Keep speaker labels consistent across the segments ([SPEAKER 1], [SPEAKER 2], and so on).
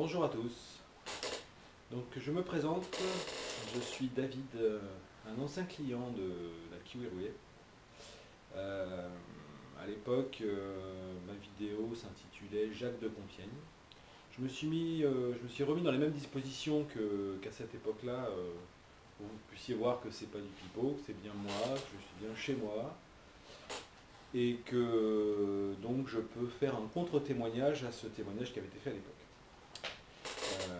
[SPEAKER 1] Bonjour à tous. Donc je me présente, je suis David, un ancien client de la Kiwi Roulette. À l'époque, ma vidéo s'intitulait Jacques de Compiègne. Je me suis remis dans les mêmes dispositions qu'à cette époque-là, pour que vous puissiez voir que c'est pas du pipeau, que c'est bien moi, que je suis bien chez moi, et que donc je peux faire un contre-témoignage à ce témoignage qui avait été fait à l'époque. Euh,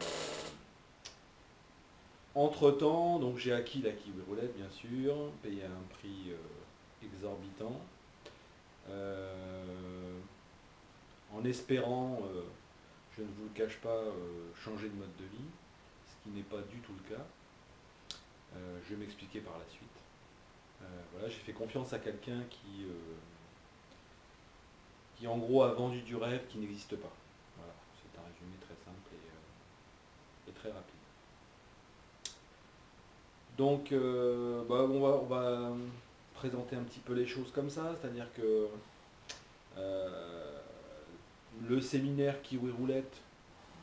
[SPEAKER 1] Entre-temps, donc j'ai acquis la Kiwi Roulette, bien sûr, payé à un prix exorbitant, euh, en espérant, je ne vous le cache pas, changer de mode de vie, ce qui n'est pas du tout le cas. Je vais m'expliquer par la suite. Voilà, j'ai fait confiance à quelqu'un qui en gros a vendu du rêve qui n'existe pas. Voilà, c'est un résumé très simple et très rapide. Donc, on va présenter un petit peu les choses comme ça, c'est-à-dire que euh, le séminaire Kiwi Roulette,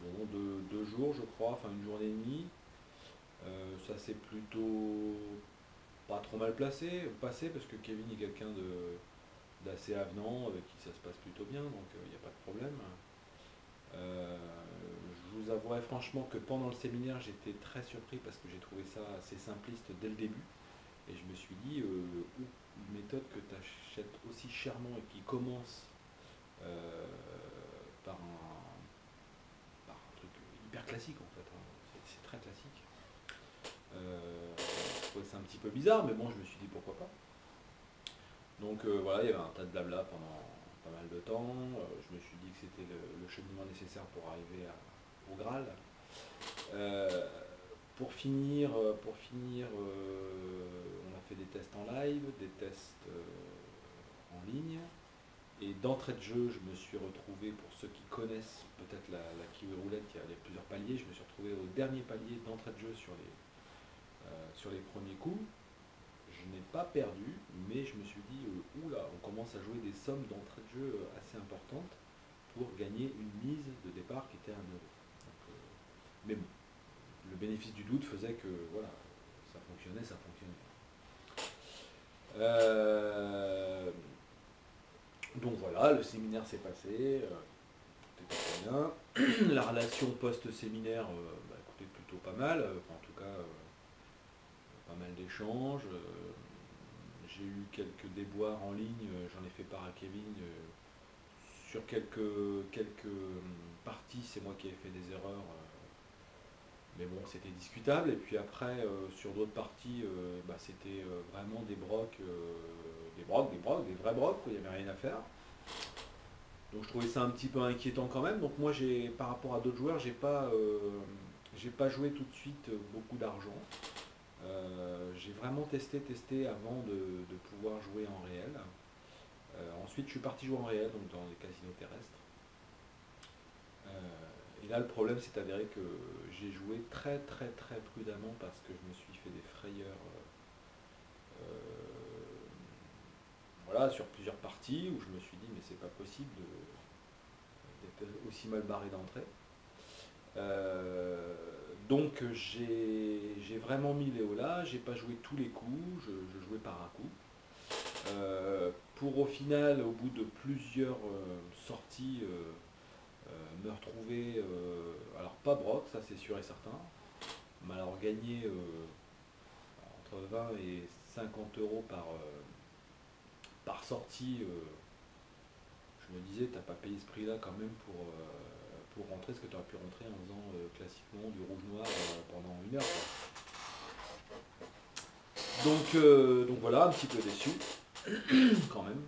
[SPEAKER 1] bon, de 2 jours, je crois, enfin une journée et demie, ça s'est plutôt pas trop mal passé parce que Kevin est quelqu'un d'assez avenant, avec qui ça se passe plutôt bien, donc il n'y a pas de problème. Je vous avouerai franchement que pendant le séminaire, j'étais très surpris parce que j'ai trouvé ça assez simpliste dès le début. Et je me suis dit, une méthode que tu achètes aussi chèrement et qui commence euh, par un truc hyper classique en fait, hein. C'est très classique. Je trouvais ça un petit peu bizarre, mais bon, je me suis dit pourquoi pas. Donc voilà, il y avait un tas de blabla pendant pas mal de temps. Je me suis dit que c'était le cheminement nécessaire pour arriver au Graal. Euh, on a fait des tests en live, des tests en ligne. Et d'entrée de jeu, je me suis retrouvé, pour ceux qui connaissent peut-être la Kiwi Roulette, il y a plusieurs paliers, je me suis retrouvé au dernier palier d'entrée de jeu sur les premiers coups. Je n'ai pas perdu, mais je me suis dit, oula, on commence à jouer des sommes d'entrée de jeu assez importantes pour gagner une mise de départ qui était 1 euro. Donc, mais bon, le bénéfice du doute faisait que voilà, ça fonctionnait, ça fonctionnait. Euh, donc voilà, le séminaire s'est passé, c'était très bien. La relation post-séminaire, écoutez, plutôt pas mal, en tout cas, pas mal d'échanges. J'ai eu quelques déboires en ligne, j'en ai fait part à Kevin. Sur quelques parties, c'est moi qui ai fait des erreurs, mais bon, c'était discutable. Et puis après, sur d'autres parties, c'était vraiment des vrais brocs, quoi, il n'y avait rien à faire. Donc je trouvais ça un petit peu inquiétant quand même. Donc moi, par rapport à d'autres joueurs, j'ai pas joué tout de suite beaucoup d'argent. J'ai vraiment testé avant de pouvoir jouer en réel. Ensuite, je suis parti jouer en réel, donc dans les casinos terrestres. Et là, le problème s'est avéré que j'ai joué très très très prudemment parce que je me suis fait des frayeurs, voilà, sur plusieurs parties où je me suis dit mais c'est pas possible d'être aussi mal barré d'entrée. Euh, donc j'ai vraiment mis Léola, j'ai pas joué tous les coups, je jouais par un coup. Pour au final, au bout de plusieurs sorties, me retrouver, alors pas broc, ça c'est sûr et certain, mais alors gagner entre 20 et 50 euros par sortie, je me disais, t'as pas payé ce prix-là quand même pour rentrer ce que tu aurais pu rentrer en faisant classiquement du rouge-noir pendant 1 heure, quoi. Donc voilà, un petit peu déçu quand même.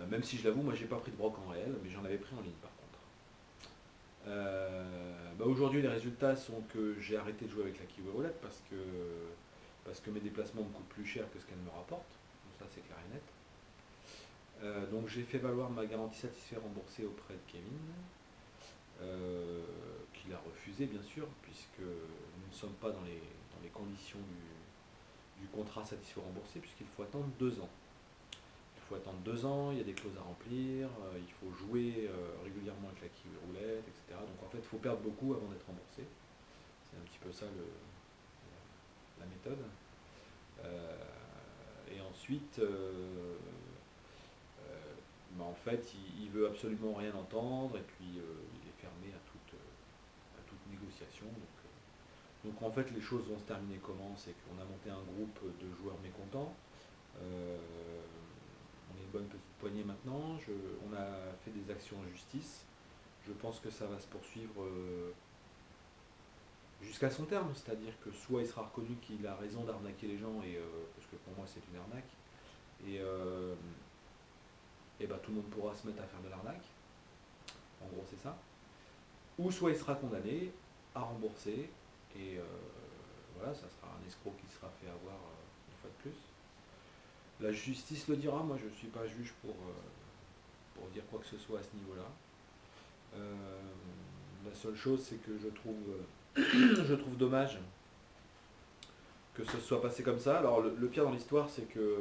[SPEAKER 1] Même si je l'avoue, moi j'ai pas pris de broc en réel, mais j'en avais pris en ligne par contre. Aujourd'hui, les résultats sont que j'ai arrêté de jouer avec la Kiwi Roulette parce que mes déplacements me coûtent plus cher que ce qu'elle me rapporte. Donc ça, c'est clair et net. Donc j'ai fait valoir ma garantie satisfait remboursée auprès de Kevin, qu'il a refusé bien sûr, puisque nous ne sommes pas dans les conditions du contrat satisfait remboursé, puisqu'il faut attendre 2 ans. Il faut attendre 2 ans, il y a des clauses à remplir, il faut jouer régulièrement avec la Kiwi Roulette, etc. Donc en fait, il faut perdre beaucoup avant d'être remboursé. C'est un petit peu ça la méthode. Et ensuite, en fait, il veut absolument rien entendre, et puis il est fermé à toute négociation. Donc en fait, les choses vont se terminer comment? C'est qu'on a monté un groupe de joueurs mécontents. On est une bonne petite poignée maintenant. On a fait des actions en justice. Je pense que ça va se poursuivre jusqu'à son terme, c'est-à-dire que soit il sera reconnu qu'il a raison d'arnaquer les gens, parce que pour moi c'est une arnaque, et ben, tout le monde pourra se mettre à faire de l'arnaque, en gros c'est ça, ou soit il sera condamné à rembourser, et voilà, ça sera un escroc qui sera fait avoir une fois de plus. La justice le dira, moi je ne suis pas juge pour dire quoi que ce soit à ce niveau-là. La seule chose, c'est que je trouve dommage que ce soit passé comme ça. Alors le pire dans l'histoire, c'est que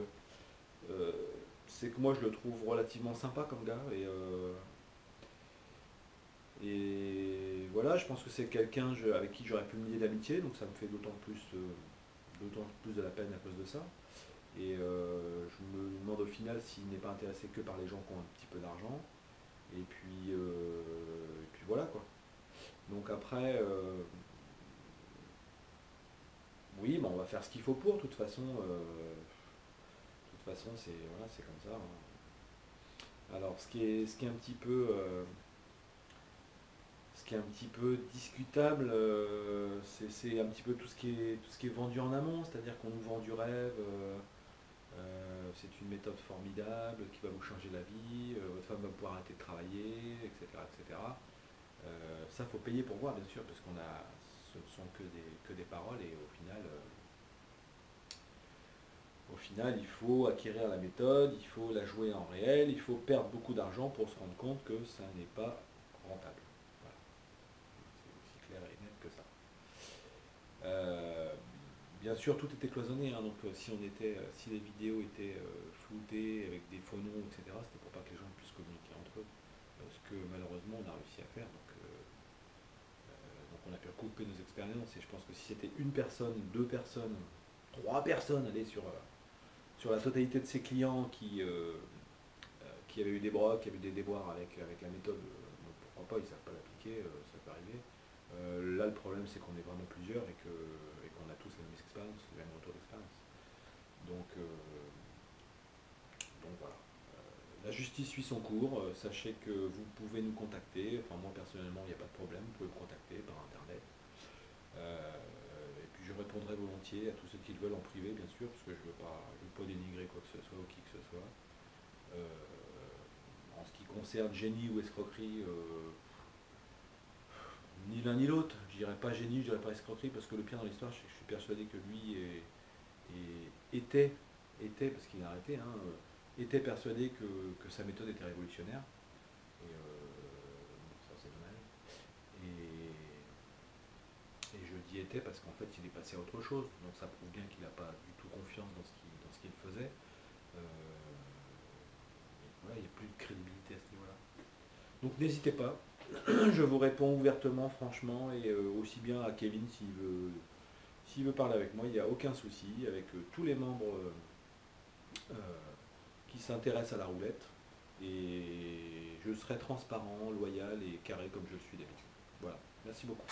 [SPEAKER 1] moi je le trouve relativement sympa comme gars, et voilà, je pense que c'est quelqu'un avec qui j'aurais pu me lier d'amitié, donc ça me fait d'autant plus de la peine à cause de ça. Et je me demande au final s'il n'est pas intéressé que par les gens qui ont un petit peu d'argent. Et puis voilà quoi. Donc après, oui, on va faire ce qu'il faut pour. De toute façon, c'est voilà, c'est comme ça, hein. Alors, ce qui est un petit peu, discutable, c'est un petit peu tout ce qui est vendu en amont, c'est-à-dire qu'on nous vend du rêve. C'est une méthode formidable qui va vous changer la vie, votre femme va pouvoir arrêter de travailler, etc. etc. Ça, faut payer pour voir, bien sûr, parce ce ne sont que des paroles, et au final, il faut acquérir la méthode, il faut la jouer en réel, il faut perdre beaucoup d'argent pour se rendre compte que ça n'est pas rentable. Voilà. C'est aussi clair et net que ça. Bien sûr, tout était cloisonné, hein, donc si les vidéos étaient floutées avec des faux noms, etc., c'était pour pas que les gens puissent communiquer entre eux. Ce que malheureusement on a réussi à faire. Donc on a pu couper nos expériences, et je pense que si c'était une personne, deux personnes, trois personnes, allez, sur la totalité de ses clients qui avaient eu des brocs, qui avaient eu des déboires avec la méthode, donc pourquoi pas, ils ne savent pas l'appliquer, ça peut arriver. Là, le problème, c'est qu'on est vraiment plusieurs, et qu'on a tous la même expérience, le même retour d'expérience. Donc voilà. La justice suit son cours. Sachez que vous pouvez nous contacter. Enfin, moi personnellement, il n'y a pas de problème. Vous pouvez me contacter par internet. Et puis je répondrai volontiers à tous ceux qui le veulent en privé, bien sûr, parce que je ne veux pas dénigrer quoi que ce soit ou qui que ce soit. En ce qui concerne génie ou escroquerie, ni l'un ni l'autre. Je dirais pas génie, je dirais pas escroquerie, parce que le pire dans l'histoire, c'est que je suis persuadé que lui était, parce qu'il a arrêté, hein, était persuadé que sa méthode était révolutionnaire. Et ça, c'est dommage. Et je dis était parce qu'en fait, il est passé à autre chose. Donc ça prouve bien qu'il n'a pas du tout confiance dans ce qu'il faisait. Voilà, il n'y a plus de crédibilité à ce niveau-là. Donc n'hésitez pas. Je vous réponds ouvertement, franchement, et aussi bien à Kevin s'il veut parler avec moi, il n'y a aucun souci, avec tous les membres euh, qui s'intéressent à la roulette. Et je serai transparent, loyal et carré comme je le suis d'habitude. Voilà, merci beaucoup.